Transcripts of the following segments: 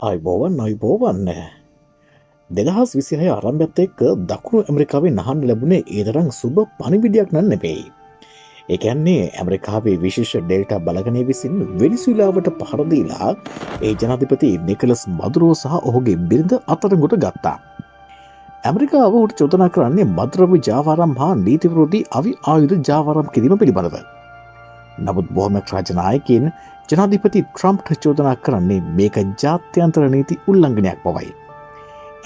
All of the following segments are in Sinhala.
අයිබෝවන් 2026 ආරම්භයත් එක්ක දකුණු ඇමරිකාවේ නහන්න ලැබුණේ ඒ තරම් සුබ පණිවිඩයක් නම් නෙවෙයි. ඒ කියන්නේ ඇමරිකාවේ විශේෂ ඩෙල්ටා බලගණය විසින් වෙනිසුලාවට පහර දීලා ඒ ජනාධිපති නිකලස් මදුරෝ සහ ඔහුගේ බිරිඳ අත්අඩංගුවට ගත්තා. ඇමරිකාව උට චෝදනා කරන්නේ මද්‍රව්‍ය ජාවාරම් හා නීති විරෝධී අවි ආයුධ ජාවාරම් කිරීම පිළිබඳව. නමුත් බොහොමයක් රාජ්‍ය නායකයින් ජනාධිපති ට්‍රම්ප්ට චෝදනා කරන්නේ මේක ජාත්‍යන්තර නීති උල්ලංඝනයක් බවයි.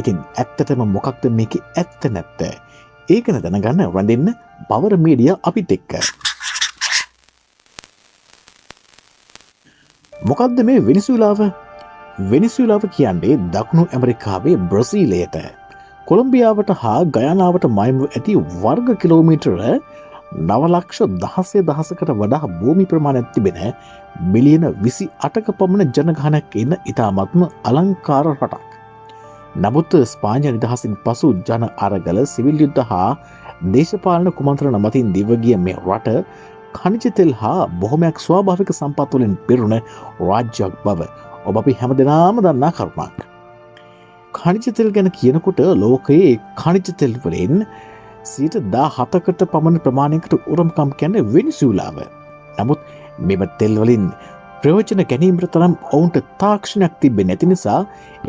ඉතින් ඇත්තටම මොකක්ද මේකේ ඇත්ත නැත්ත? ඒක දැනගන්න රැඳෙන්න බවර මීඩියා අපිත් එක්ක. මොකක්ද මේ වෙනිසුලාව? වෙනිසුලාව කියන්නේ දකුණු ඇමරිකාවේ බ්‍රසීලයට, කොලොම්බියාවට හා ගයානාවට මයින්ව ඇති වර්ග කිලෝමීටර 9,16,000කට වඩා භූමි ප්‍රමාණයක් තිබෙන මිලියන 28ක පමණ ජනගහනයක් ඉන්න ඉතාමත්ම අලංකාර රටක්. නමුත් ස්පාඤ්ඤ නිදහසින් පසු ජන අරගල, සිවිල් යුද්ධ හා දේශපාලන කුමන්ත්‍රණ මතින් දිවගිය මේ රට ඛනිජ තෙල් හා බොහොමයක් ස්වාභාවික සම්පත් වලින් පිරුණ රාජ්‍යයක් බව ඔබ අපි හැමදෙනාම දන්නා කරුණක්. ඛනිජ තෙල් ගැන කියනකොට ලෝකයේ ඛනිජ තෙල් වලින් 17%කට පමණ ප්‍රමාණයකට උරමකම් කියන්නේ වෙනිසුලාව. නමුත් මෙම තෙල් වලින් ප්‍රයෝජන ගැනීමට තරම් ඔවුන්ට තාක්ෂණයක් තිබෙන්නේ නැති නිසා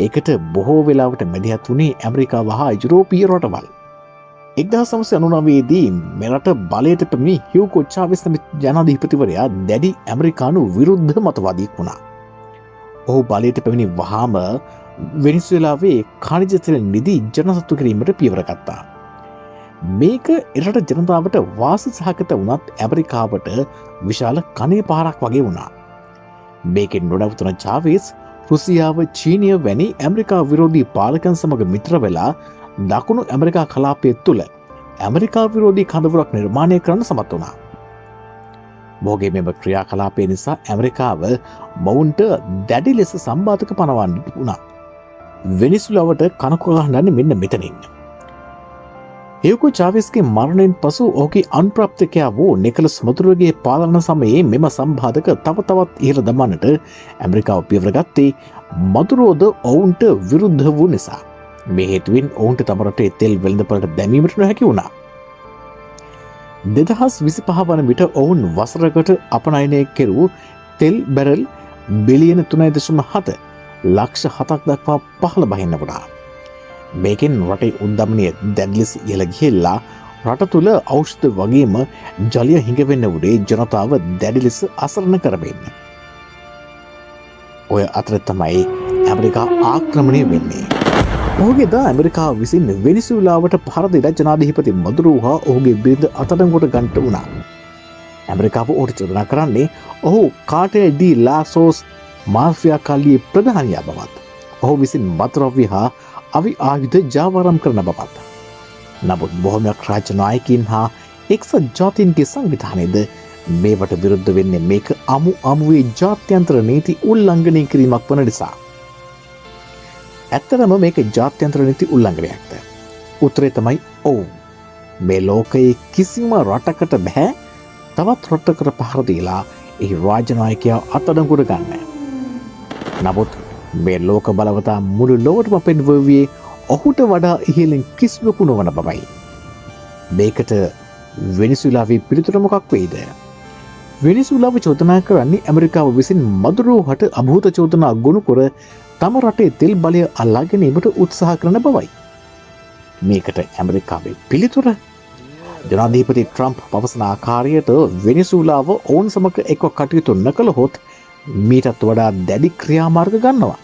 ඒකට බොහෝ වෙලාවට මැදිහත් වුණේ ඇමරිකාව හා යුරෝපීය රටවල්. 1999 දී මෙරට බලයට පැමිණි හියුගෝ චාවෙස් නම් ජනාධිපතිවරයා දැඩි ඇමරිකානු විරුද්ධ මතවාදියෙක් වුණා. ඔහු බලයට පැමිණි වහාම වෙනිසුලාවේ ඛනිජ තෙල් නිදි ජනසතු කිරීමට පියවර ගත්තා. මේක එරට ජනතාවට වාසි සහගත වුණත් ඇමරිකාවට විශාල කණේ පාරක් වගේ වුණා. මේකෙන් නොනවතුන චාවෙස් රුසියාව, චීනය වැනි ඇමරිකා විරෝධී පාලකයන් සමග මිත්‍ර වෙලා දකුණු ඇමරිකා කලාපය තුළ ඇමරිකා විරෝධී කඳවුරක් නිර්මාණය කරන්න සමත් වුණා. මොහුගේ මෙම ක්‍රියාකලාපය නිසා ඇමරිකාව මොවුන්ට දැඩි ලෙස සම්බාධක පනවන්න වුණා. වෙනිසුලාවට කනකො ගහන්නේ මෙන්න මෙතනින්. හියුගෝ චාවෙස්ගේ මරණයෙන් පසු ඔහුගේ අනුප්‍රාප්තකයා වූ නිකලස් මදුරෝගේ පාලන සමයේ මෙම සම්බාධක තව තවත් ඉහළ දමන්නට ඇමරිකාව පියවර ගත්තේ මදුරෝද ඔවුන්ට විරුද්ධ වූ නිසා. මේ හේතුවෙන් ඔවුන්ට තම රටේ තෙල් වෙළඳපළට දැමීමට නොහැකි වුණා. 2025 වන විට ඔවුන් වසරකට අපනයනය කෙරූ තෙල් බැරල් බිලියන 3.7 ලක්ෂ 7ක් දක්වා පහළ බහින්න වුණා. මේකෙන් රටේ උද්දමනය දැඩි ලෙස ඉහළ ගිහිල්ලා රට තුළ ඖෂධ වගේම ජලය හිඟවෙන්න උඩේ ජනතාව දැඩි ලෙස අසරණ කරවෙන්න. ඔය අතර තමයි ඇමරිකා ආක්‍රමණය වෙන්නේ. ඔහුගේදා ඇමරිකාව විසින් වෙනිසුලාවට පහර දීලා ජනාධිපති මදුරෝ හා ඔහුගේ බිරිඳ අත්අඩංගුවට ගන්නට වුණා. ඇමරිකාව ඔහුට චෝදනා කරන්නේ ඔහු කාටෙල් ඩී ලාසෝස් මාෆියා කල්ලියේ ප්‍රධානියා බවත්, ඔහු විසින් මත්ද්‍රව්‍ය හා අවි ආයුධ ජාවාරම් කරන බවත්. නමුත් බොහොමයක් රාජ්‍ය නායකයින් හා එක්සත් ජාතීන්ගේ සංවිධානයේද මේවට විරුද්ධ වෙන්නේ මේක අමුවේ ජාත්‍යන්තර නීති උල්ලංඝනය කිරීමක් වන නිසා. ඇත්තටම මේක ජාත්‍යන්තර නීති උල්ලංඝනයක්ද? උත්තරේ තමයි ඔව්. මේ ලෝකයේ කිසිම රටකට බෑ තවත් රටකට පහර දීලා ඒ රාජ්‍ය ናයකයා අත්අඩංගුවට ගන්න. නමුත් මේ ලෝක බලවතා මුළු ලොවටම පෙන්වුවේ ඔහුට වඩා ඉහළින් කිසිවෙකු නොවන බවයි. මේකට වෙනිසුලාවේ පිළිතුර මොකක් වෙයිද? වෙනිසුලාව චෝදනා කරන්නේ ඇමරිකාව විසින් මදුරෝහට අභූත චෝදනා ගොනු කර තම රටේ තෙල් බලය අල්ලා ගැනීමට උත්සාහ කරන බවයි. මේකට ඇමරිකාවේ පිළිතුර ජනාධිපති ට්‍රම්ප් පවසන ආකාරයට වෙනිසුලාව ඔවුන් සමග එක්ව කටයුතු නොකළහොත් මීටත් වඩා දැඩි ක්‍රියාමාර්ග ගන්නවා.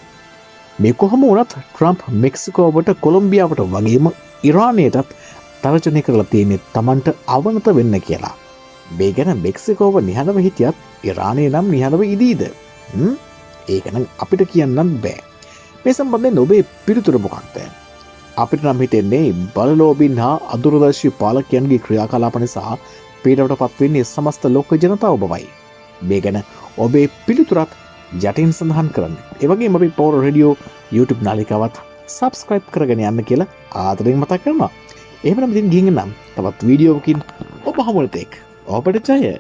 මේ කොහොම වුණත් ට්‍රම්ප් මෙක්සිකෝවට, කොලොම්බියාවට වගේම ඉරානයටත් තර්ජනය කරලා තියෙන්නේ Tamanට අවනත වෙන්න කියලා. මේ ගැන මෙක්සිකෝව නිහඬව හිටියත් ඉරානය නම් නිහඬව ඉදීද? ඒක නම් අපිට කියන්නත් බෑ. මේ සම්බන්ධයෙන් ඔබේ පිළිතුර මොකක්ද? අපිට නම් හිතෙන්නේ බලලෝබින් හා අදුරදර්ශී පාලකයන්ගේ ක්‍රියාකලාප නිසා පීඩාවටපත් වෙන්නේ සමස්ත ලෝක ජනතාව බවයි. මේ ගැන ඔබේ පිළිතුරත් යටින් සඳහන් කරන්න. ඒ වගේම අපි පවුර රේඩියෝ YouTube නාලිකාවත් subscribe කරගෙන යන්න කියලා ආදරෙන් මතක් කරනවා. එහෙමනම් ඉතින් ගිහින් නම් තවත් වීඩියෝවකින් ඔබ හමුවෙතෙක්. ඔබට ජය.